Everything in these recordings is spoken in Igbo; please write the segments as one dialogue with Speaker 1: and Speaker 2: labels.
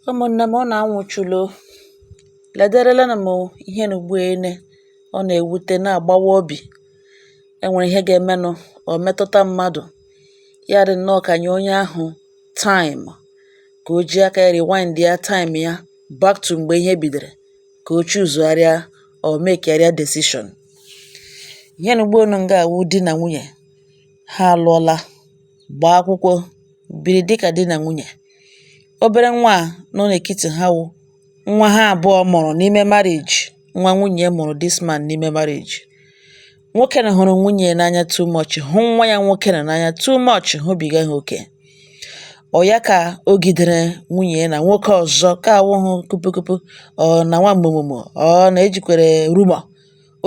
Speaker 1: Ụmụnne m, ọ na-anwụchulu lederelenu m ihe n'ugbu ene ọ na-ewute na-agbawa obi. Enwere ihe ga-emenụ ọ metụta mmadụ, ya dị nnọọ ka nye onye ahụ time ka o ji aka ya rewind ya time ya back to mgbe ihe bidoro ka o chuzugharịa or mekegharịa decision. Ihe n'ugbu unu ga-awụ di na nwunye, ha alụọla, gbaa akwụkwọ, biri dịka di na nwunye. Obere nwa a nọ n'etiti ha wụ nwa ha abụọ mụrụ n'ime marriage, nwa nwunye mụrụ this man n'ime marriage. Nwoke na hụrụ nwunye n'anya too much, hụ nwa ya nwoke na n'anya too much, hụbiga ha oke. Ọ ya ka o gidere nwunye na nwoke ọzọ ka awụhụ kupukupu ọ na nwa mụmụmụ ọ na-ejikwere rumor.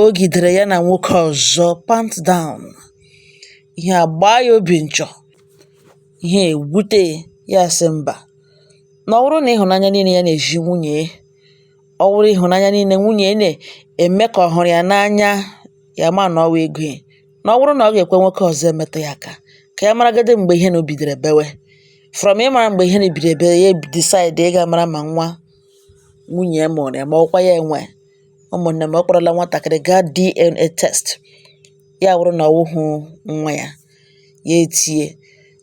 Speaker 1: O gidere ya na nwoke ọzọ pant down. Ihe agbaa ya obi nchọ, ihe ewute ya sị mba. Na ọ bụrụ na ịhụnanya niile ya na-eji nwunye, ọ bụrụ ịhụnanya niile nwunye na-eme ka ọ hụrụ ya n'anya, ya ma na ọwa ego ya. Na ọ bụrụ na ọ ga-ekwe nwoke ọzọ emetụ ya aka, ka ya maragide mgbe ihe na obidoro bewe. From ịmara mgbe ihe na ebidoro ebe ya decide ịga mara ma nwa nwunye mụrụ ya ma ọkwa ya enwe. Ụmụnne m, ọ kpọrọla nwatakịrị gaa DNA test. Ya bụrụ na ọ wụhụ nwa ya, ya etie.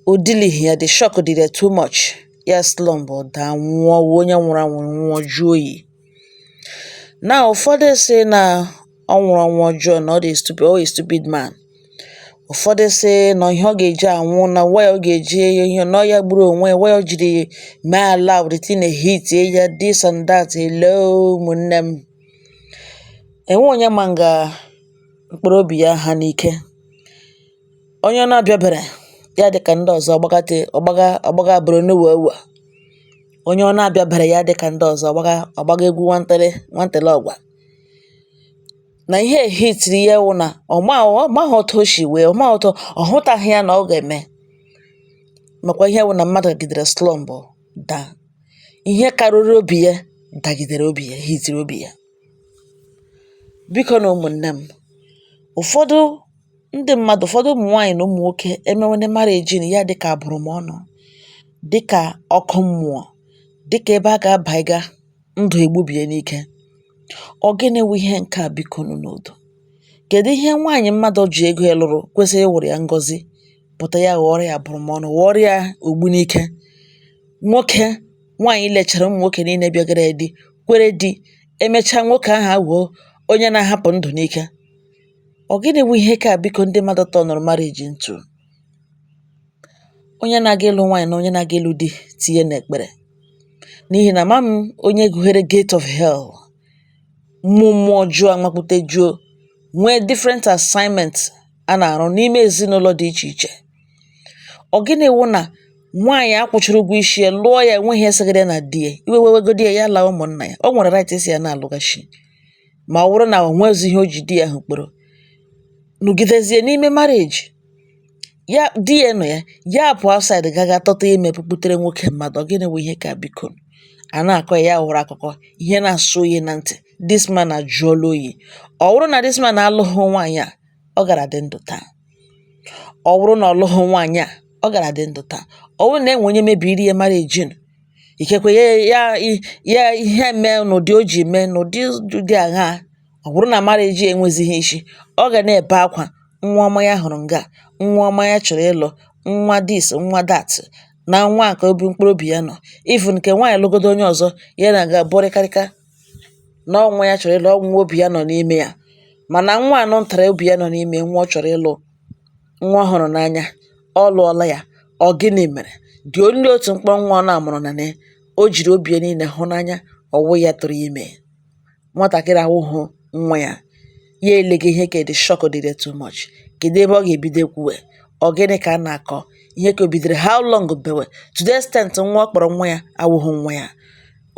Speaker 1: O dilighị ya, the shock did ya too much. Ya slump daa nwụọ, onye nwụrụ anwụ nwụọ jụọ oyi. Na ụfọdụ sị na ọ nwụrụ ọnwụ ọjọọ na ọ dị stupid, ọ stupid man. Ụfọdụ sị na ihe ọ ga-eji anwụ na why ọ ga-eji ihe na ya gburu onwe ya, why ọ jiri mee ala within a hit ya this and that. Hello ụmụnne m, enwe onye ma nga mkpụrụ obi ya ha n'ike. Onye ọ na-abịabere ya dịka ndị ọzọ ọgbaga bụrụ n'uwe uwe. Onye ọ na-abịabere ya dịka ndị ọzọ ọgbaga egwu nwantele ọgwa. Na ihe ehitiri ya wụ na ọmaghị otu o si wee, ọmaghị otu ọ hụtaghị ya na ọ ga-eme. Makwa ihe wụ na mmadụ gidere slump daa. Ihe karịrị obi ya dagidere obi ya, hitiri obi ya. Biko na ụmụnne m, ụfọdụ ndị mmadụ, ụfọdụ ụmụ nwaanyị na ụmụ nwoke emewene marriage ya dịka abụrụmọnụ, dịka ọkụ mmụọ, dịka ebe a ga-abaiga ndụ egbubie n'ike. Ọ gịnị wụ ihe nke a? Biko n'udo, kedu ihe nwaanyị mmadụ ji ego ya lụrụ kwesịrị ịwụrụ ya ngọzi pụta ya ghọrọ ya abụrụmọnụ, ghọrọ ya ogbu n'ike? Nwoke nwaanyị lechara ụmụ nwoke niile bịagara ya di, kwere di, emechaa nwoke ahụ awuo onye na-ahapụ ndụ n'ike. Ọ gịnị wụ ihe ka? Biko ndị mmadụ tọnụrụ marriage ntu. Onye na-aga ịlụ nwaanyị na onye na-aga ịlụ di tinye n'ekpere, n'ihi na mam onye gụghere gate of hell, mmụọ ọjọọ amakwute juo, nwee different assignment a na-arụ n'ime ezinụlọ dị iche iche. Ọ gịnị wụ na nwaanyị akwụchiri ụgwọ isi ya lụọ ya, enweghị esegide na di ya, iwewegodi ya laa ụmụnna ya. O nwere right isi ya na-alụgachi, ma ọ bụrụ na o nweghịzi ihe o ji di ya ahụ kpọrọ nụgidezie n'ime marriage ya. Di ya nọ ya pụọ outside gaga tọta ime pụpụtere nwoke mmadụ. Ọ gịnị wụ ihe ka? Biko a na-akọ ya hụrụ akụkọ ihe na-asụ oyi na ntị. This man ajụọla oyi. Ọ bụrụ na this man alụghị nwaanyị a, ọ gara dị ndụ taa. Ọ bụrụ na ọ lụghị nwaanyị a, ọ gara dị ndụ taa. Ọ bụrụ na enwe onye mebiri ihe marriage nụ, ikekwe ya ihe mee n'ụdị o ji mee n'ụdị dị agha. Ọ bụrụ na marriage enwezighị isi, ọ ga na-ebe akwa. Nwa ọma ya hụrụ nga, nwa ọma ya chọrọ ịlụ, nwa this nwa that, na nwa nke obi mkpụrụ obi ya nọ. Even nke nwaanyị lụgodo onye ọzọ, ya na-aga bọrịkarịka na ọnwa ya chọrọ ịlụ, ọnwa obi ya nọ n'ime ya. Mana nwa anọ ntara obi ya nọ n'ime nwa ọ chọrọ ịlụ, nwa ọhụrụ n'anya, ọ lụọla ya. Ọ gịnị mere? Dị onye otu mkpọrọ nwa ọ na-amụrụ na ne, o jiri obi ya niile hụ n'anya, ọwụ ya tụrụ ime. Nwatakịrị awụhụ nwa ya, ya eleghị ihe ka dị shock dị too much. Kedu ebe ọ ga-ebido kwuwe? Ọ gịnị ka a na-akọ? Ihe ka o bidoro how long bewe to the extent nwa ọ kpọrọ nwa ya awụhụ nwa ya.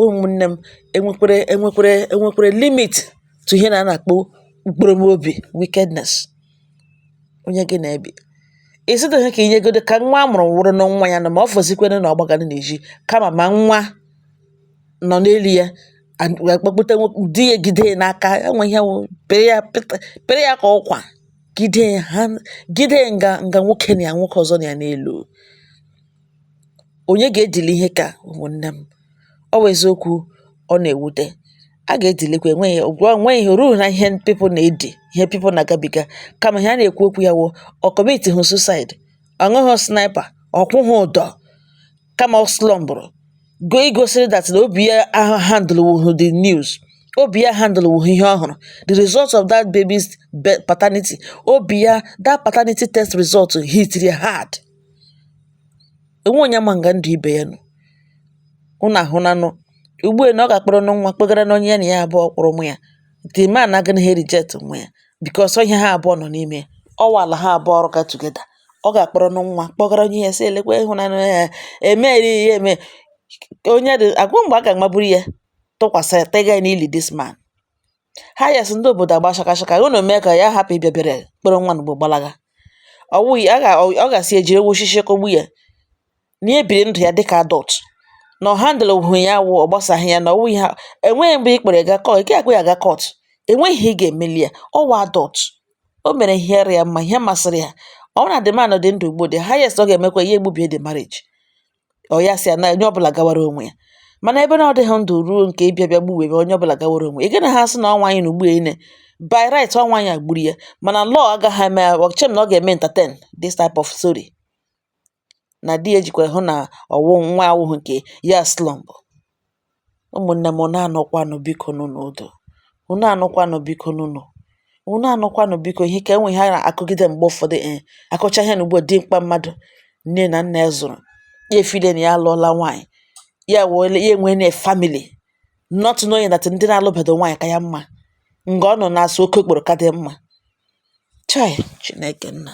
Speaker 1: Ụmụnne m, enwekwere limit to ihe na-akpọ mkpụrụ obi, wickedness. Onye gị na-ebi ịsịdịghị ka inyegodo ka nwa a mụrụ wụrụ na nwa ya nọ, ma ọ fọzikwere na ọgbagara na-eji kama ma nwa nọ n'elu ya akpọkpụta di ya gide n'aka. Enwe ihe pere ya ka ọkwa gide nga nwoke na ya nwoke ọzọ na ya n'elu. Onye ga-edili ihe ka? Ụmụnne m, ọ wụ eziokwu ọ na-ewute. A ga-edilekwa enweghị ihe ruo na ihe people na-edi ihe people na-agabiga kama ihe a na-ekwu okwu ya wụ ọ kọmitihụ suicide, ọ ṅụghị sniper, ọ kwụghị ụdọ kama ọ slọmbụrụ igosiri that na obi ya handlewuhu the news, obi ya handlewuhu ihe ọ hụrụ, the result of that baby's paternity, obi ya that paternity test result hit ya hard. Enwe onye ma nga ndụ ibe ya nọ. Unu ahụnanụ ugbu a na ọ ga-akpọrọ nwa kpegara na onye ya na ya abụọ kpọrọ ụmụ ya, the man agaghị reject nwa ya because ihe ha abụọ nọ n'ime ya, ọwa ala ha abụọ ọrụ ka together. Ọ ga-akpọrọ nwa kpọgara onye ya sị elekwa ịhụnanya ya emeghị ya eme onye dị agwa mgbe a ga-amaburu ya tụkwasị ya tega ya n'ili this man. Ha yas ndị obodo agba shakashaka unu mee ka ya hapụ ịbịa bịara kpọrọ nwa n'ugbo gbalaga. Ọ ga-asị ejiri ewu osisi kọgbu ya na ya ebiri ndụ ya dịka adult na ọ handle hụ ya wụ ọ gbasaghị ya na ọwụ ihe enweghị mgbe ị kpere ga kọt ike akwa ya ga kọt, enweghị ihe ị ga-emeli ya ọwa adult. O mere ihe ya mma ihe masịrị ya, ọ na the man dị ndụ ugbo dị highest ọ ga-emekwa ihe egbubie the marriage. Ọ ya sị ya na onye ọbụla gawara onwe ya, mana ebe na ọ dịghị ndụ ruo nke ịbịa bịa gbuwe ebe onye ọbụla gawara onwe ya, ị gana ha sị na ọnwa anyị na ugbu ine by right ọnwa anyị agburu ya, mana law agaghị eme ọchem na ọ ga-eme entertain this type of story na di ejikwara hụ na ọwụ nwa awụghị nke ya slump. Ụmụnne m na-anọkwanụ biko n'udo, unu anọkwanụ biko unu anọkwanụ biko ihe ka enwe ha na-akụgide mgbe ụfọdụ akọcha ihe na ugbo dimkpa mmadụ nne na nna ya zụrụ ya efile na ya alụọla nwaanyị ya enwe na family not knowing that ndị na-alụbedo nwaanyị ka ya mma nga ọ nọ na-asụ oke okporo ka dị mma. Chai Chineke nna.